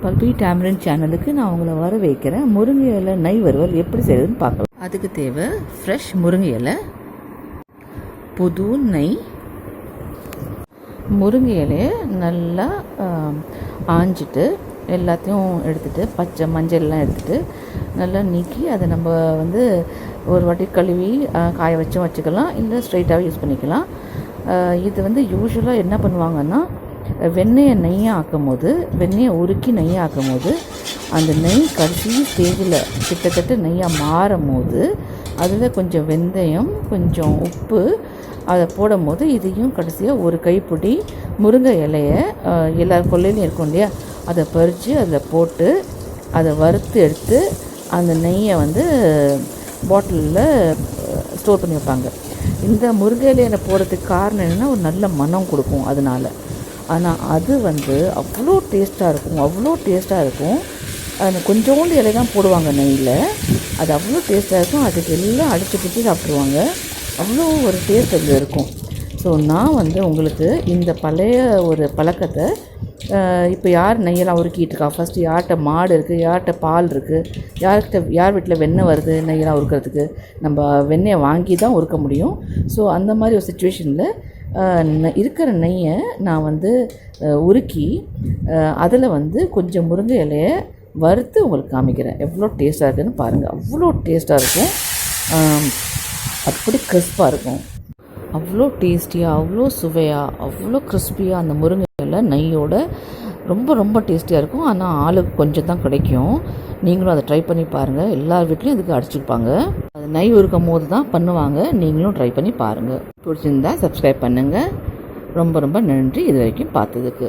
பல்பி tamarind சேனலுக்கு நான் உங்களை வர வைக்கிறேன். முருங்கை இலை நெய் வறுவல் எப்படி செய்யுதுன்னு பார்க்கலாம். அதுக்கு தேவை ஃப்ரெஷ் முருங்கை இலை, புது நெய். முருங்கை இலையை நல்லா ஆஞ்சிட்டு எல்லாத்தையும் எடுத்துகிட்டு பச்சை மஞ்சள்லாம் எடுத்துகிட்டு நல்லா நீக்கி அதை நம்ம ஒரு வாட்டி கழுவி காய வச்சுக்கலாம், இல்லை ஸ்ட்ரைட்டாகவே யூஸ் பண்ணிக்கலாம். இது யூஸ்வலாக என்ன பண்ணுவாங்கன்னா, வெண்ணெயை நெய்யாக ஆக்கும் போது, வெண்ணெயை உருக்கி நெய்யாக ஆக்கும் போது, அந்த நெய் கடைசி ஸ்டேஜில் கிட்டத்தட்ட நெய்யாக மாறும் போது அதில் கொஞ்சம் வெந்தயம், கொஞ்சம் உப்பு அதை போடும் போது இதையும் கடைசியாக ஒரு கைப்பிடி முருங்கை இலையை எல்லார் கொள்ளையிலையும் இருக்கும் இல்லையா, அதை பறித்து அதில் போட்டு அதை வறுத்து எடுத்து அந்த நெய்யை பாட்டிலில் ஸ்டோர் பண்ணி வைப்பாங்க. இந்த முருங்கை இலையை போடுறதுக்கு காரணம் என்னென்னா, ஒரு நல்ல மனம் கொடுக்கும் அதனால். ஆனால் அது அவ்வளோ டேஸ்ட்டாக இருக்கும். அது கொஞ்சோண்டு இலை தான் போடுவாங்க நெய்யில், அது அவ்வளோ டேஸ்ட்டாக இருக்கும். அதுக்கு எல்லாம் அடித்து பிடிச்சி சாப்பிட்ருவாங்க, அவ்வளோ ஒரு டேஸ்ட் அதில் இருக்கும். ஸோ நான் உங்களுக்கு இந்த பழைய ஒரு பழக்கத்தை, இப்போ யார் நெய்யெல்லாம் உருக்கிட்டு இருக்கா, ஃபஸ்ட்டு யார்கிட்ட மாடு இருக்குது, யார்கிட்ட பால் இருக்குது, யார் வீட்டில் வெண்ணெய் வருது நெய்யெல்லாம் உருக்கிறதுக்கு, நம்ம வெண்ணெயை வாங்கி தான் உருக்க முடியும். ஸோ அந்த மாதிரி ஒரு சுச்சுவேஷனில் இருக்கிற நெய்யை நான் உருக்கி அதில் கொஞ்சம் முருங்கை இலையை வறுத்து உங்களுக்கு காமிக்கிறேன். எவ்வளோ டேஸ்ட்டாக இருக்குதுன்னு பாருங்கள். அவ்வளோ டேஸ்ட்டாக இருக்கும், அப்படி கிறிஸ்பாக இருக்கும், அவ்வளோ டேஸ்டியாக, அவ்வளோ சுவையாக, அவ்வளோ கிறிஸ்பியாக அந்த முருங்கை இலை நெய்யோட ரொம்ப ரொம்ப டேஸ்டியாக இருக்கும். ஆனால் ஆளுக்கு கொஞ்சம் தான் கிடைக்கும். நீங்களும் அதை ட்ரை பண்ணி பாருங்கள். எல்லார் வீட்லேயும் இதுக்கு அடிச்சுருப்பாங்க. அது நெய் உருக்கும் போது தான் பண்ணுவாங்க. நீங்களும் ட்ரை பண்ணி பாருங்கள். பிடிச்சிருந்தா சப்ஸ்கிரைப் பண்ணுங்கள். ரொம்ப ரொம்ப நன்றி இது வரைக்கும் பார்த்ததுக்கு.